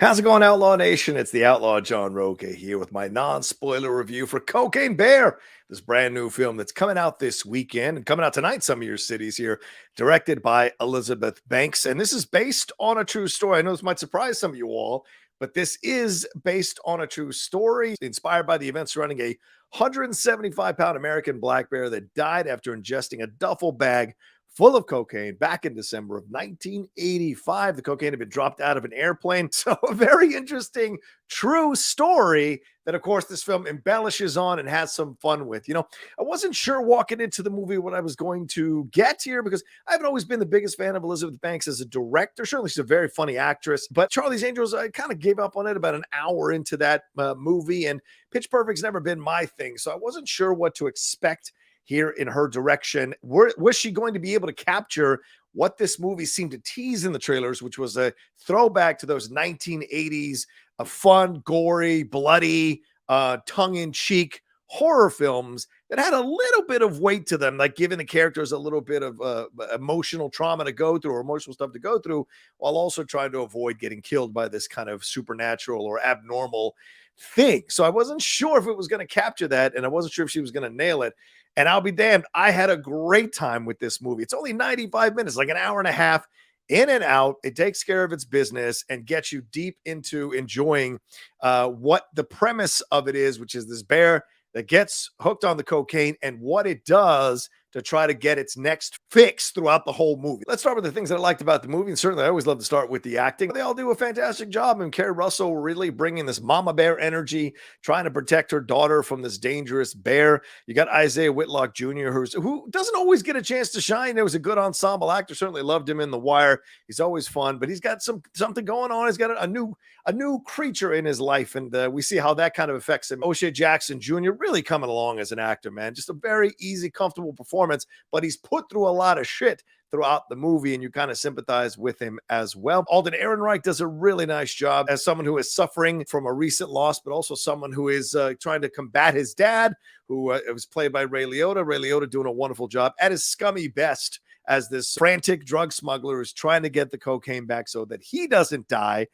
How's it going, Outlaw Nation? It's the Outlaw John Rocha here with my non-spoiler review for Cocaine Bear, this brand new film that's coming out this weekend and coming out tonight in some of your cities here, directed by Elizabeth Banks. And this is based on a true story. I know this might surprise some of you all, but this is based on a true story inspired by the events surrounding a 175-pound American black bear that died after ingesting a duffel bag full of cocaine back in December of 1985. The cocaine had been dropped out of an airplane. So, a very interesting, true story that, of course, this film embellishes on and has some fun with. I wasn't sure walking into the movie what I was going to get here because I haven't always been the biggest fan of Elizabeth Banks as a director. Certainly, she's a very funny actress. But Charlie's Angels, I kind of gave up on it about an hour into that movie. And Pitch Perfect's never been my thing. So, I wasn't sure what to expect here in her direction. Was she going to be able to capture what this movie seemed to tease in the trailers, which was a throwback to those 1980s fun, gory, bloody, tongue-in-cheek horror films that had a little bit of weight to them, like giving the characters a little bit of emotional trauma to go through or emotional stuff to go through, while also trying to avoid getting killed by this kind of supernatural or abnormal thing. So I wasn't sure if it was going to capture that, and I wasn't sure if she was going to nail it. And I'll be damned, I had a great time with this movie. It's only 95 minutes, like an hour and a half in and out. It takes care of its business and gets you deep into enjoying what the premise of it is, which is this bear that gets hooked on the cocaine and what it does to try to get its next fix throughout the whole movie. Let's start with the things that I liked about the movie. And certainly I always love to start with the acting. They all do a fantastic job. And Kerry Russell really bringing this mama bear energy, trying to protect her daughter from this dangerous bear. You got Isaiah Whitlock Jr., who doesn't always get a chance to shine. There was a good ensemble actor. Certainly loved him in The Wire. He's always fun, but he's got something going on. He's got a new creature in his life. And we see how that kind of affects him. O'Shea Jackson Jr. really coming along as an actor, man. Just a very easy, comfortable performance, but he's put through a lot of shit throughout the movie, and you kind of sympathize with him as well. Alden Ehrenreich does a really nice job as someone who is suffering from a recent loss, but also someone who is trying to combat his dad, who was played by Ray Liotta. Ray Liotta doing a wonderful job at his scummy best as this frantic drug smuggler is trying to get the cocaine back so that he doesn't die.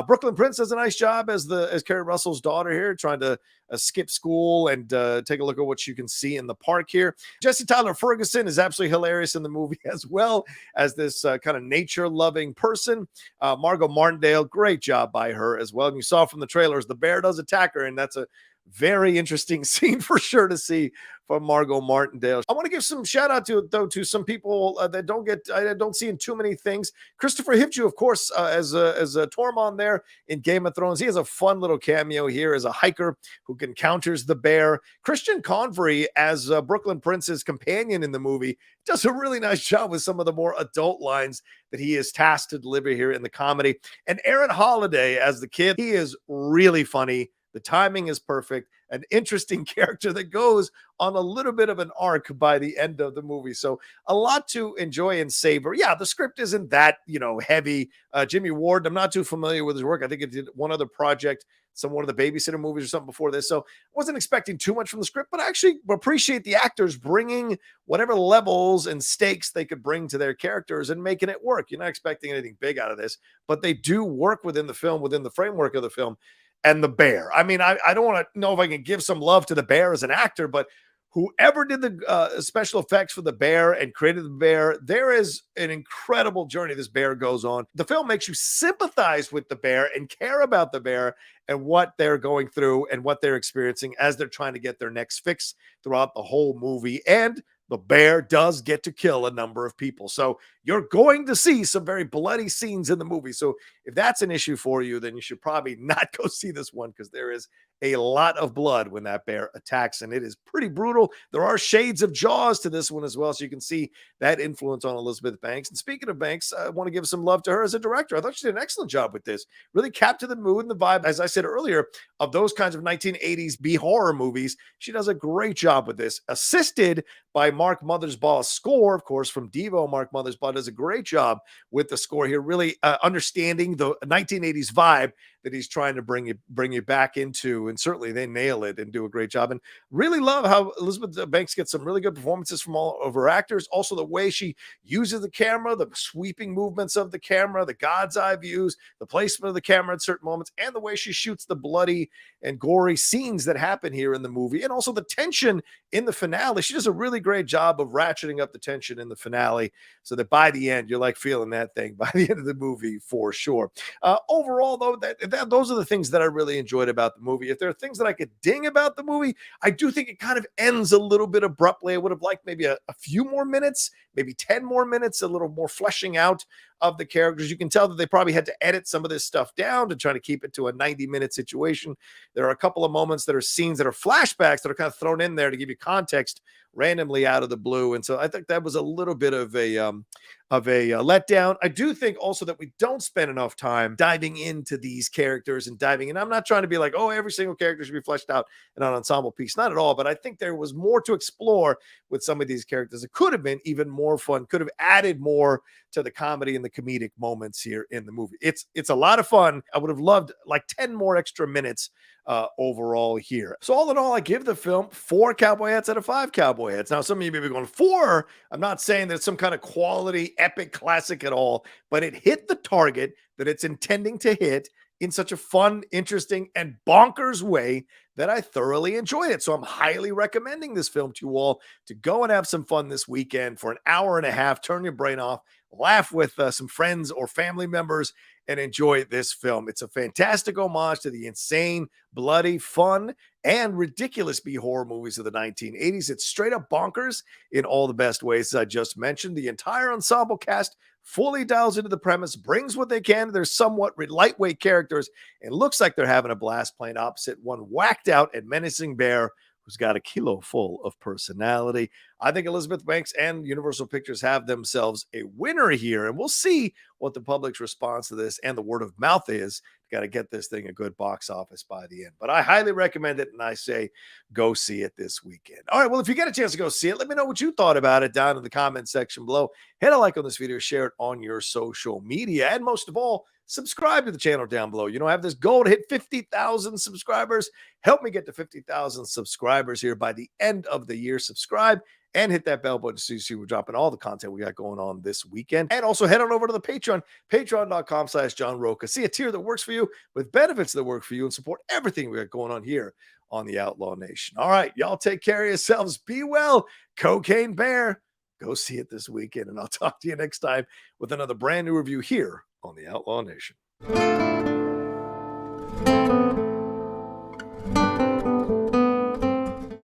Brooklyn Prince does a nice job as Kerry Russell's daughter here, trying to skip school and take a look at what you can see in the park here. Jesse Tyler Ferguson is absolutely hilarious in the movie as well as this kind of nature-loving person. Margot Martindale, great job by her as well. And you saw from the trailers, the bear does attack her, and that's a very interesting scene for sure to see from Margot Martindale. I want to give some shout out to some people that I don't see in too many things. Christopher Hivju, of course, as a Tormund there in Game of Thrones. He has a fun little cameo here as a hiker who encounters the bear. Christian Convery as Brooklyn Prince's companion in the movie does a really nice job with some of the more adult lines that he is tasked to deliver here in the comedy. And Aaron Holiday as the kid, he is really funny. The timing is perfect. An interesting character that goes on a little bit of an arc by the end of the movie. So a lot to enjoy and savor. Yeah, the script isn't that, heavy. Jimmy Ward, I'm not too familiar with his work. I think it did one other project, one of the babysitter movies or something before this. So wasn't expecting too much from the script, but I actually appreciate the actors bringing whatever levels and stakes they could bring to their characters and making it work. You're not expecting anything big out of this, but they do work within the film, within the framework of the film. And the bear. I mean, I don't want to know if I can give some love to the bear as an actor, but whoever did the special effects for the bear and created the bear, there is an incredible journey this bear goes on. The film makes you sympathize with the bear and care about the bear and what they're going through and what they're experiencing as they're trying to get their next fix throughout the whole movie. And the bear does get to kill a number of people. So you're going to see some very bloody scenes in the movie. So if that's an issue for you, then you should probably not go see this one because there is a lot of blood when that bear attacks, and it is pretty brutal. There are shades of Jaws to this one as well, so you can see that influence on Elizabeth Banks. And speaking of Banks, I want to give some love to her as a director. I thought she did an excellent job with this. Really captured the mood and the vibe, as I said earlier, of those kinds of 1980s B horror movies. She does a great job with this, assisted by Mark Mothersbaugh's score, of course, from Devo. Mark Mothersbaugh does a great job with the score here, really understanding the 1980s vibe that he's trying to bring you back into. And certainly they nail it and do a great job. And really love how Elizabeth Banks gets some really good performances from all of her actors. Also, the way she uses the camera, the sweeping movements of the camera, the God's eye views, the placement of the camera at certain moments, and the way she shoots the bloody and gory scenes that happen here in the movie, and also the tension in the finale. She does a really great job of ratcheting up the tension in the finale so that by the end, you're like feeling that thing by the end of the movie for sure. Overall, though, those are the things that I really enjoyed about the movie. If there are things that I could ding about the movie, I do think it kind of ends a little bit abruptly. I would have liked maybe a few more minutes, maybe 10 more minutes, a little more fleshing out of the characters. You can tell that they probably had to edit some of this stuff down to try to keep it to a 90-minute situation. There are a couple of moments that are scenes that are flashbacks that are kind of thrown in there to give you context randomly out of the blue. And so I think that was a little bit of a letdown. I do think also that we don't spend enough time diving into these characters and diving in. I'm not trying to be like, oh, every single character should be fleshed out in an ensemble piece. Not at all. But I think there was more to explore with some of these characters. It could have been even more fun, could have added more to the comedy and the comedic moments here in the movie. It's a lot of fun. I would have loved like 10 more extra minutes overall here. So all in all, I give the film 4 cowboy hats out of 5 cowboy hats. Now, some of you may be going 4. I'm not saying that it's some kind of quality epic classic at all, but it hit the target that it's intending to hit in such a fun, interesting, and bonkers way that I thoroughly enjoyed it. So I'm highly recommending this film to you all to go and have some fun this weekend for an hour and a half. Turn your brain off, laugh with some friends or family members, and enjoy this film. It's a fantastic homage to the insane, bloody, fun, and ridiculous B horror movies of the 1980s. It's straight up bonkers in all the best ways, as I just mentioned. The entire ensemble cast fully dials into the premise, brings what they can to their somewhat lightweight characters, and looks like they're having a blast playing opposite one whacked out and menacing bear who's got a kilo full of personality. I think Elizabeth Banks and Universal Pictures have themselves a winner here, and we'll see what the public's response to this and the word of mouth is. Got to get this thing a good box office by the end. But I highly recommend it, and I say go see it this weekend. All right, well, if you get a chance to go see it, let me know what you thought about it down in the comment section below. Hit a like on this video, share it on your social media, and most of all, subscribe to the channel down below. You know, I have this goal to hit 50,000 subscribers. Help me get to 50,000 subscribers here by the end of the year. Subscribe and hit that bell button so you see we're dropping all the content we got going on this weekend. And also head on over to the Patreon, patreon.com/John Rocha. See a tier that works for you with benefits that work for you and support everything we got going on here on the Outlaw Nation. All right, y'all take care of yourselves. Be well. Cocaine Bear. Go see it this weekend, and I'll talk to you next time with another brand new review here on the Outlaw Nation.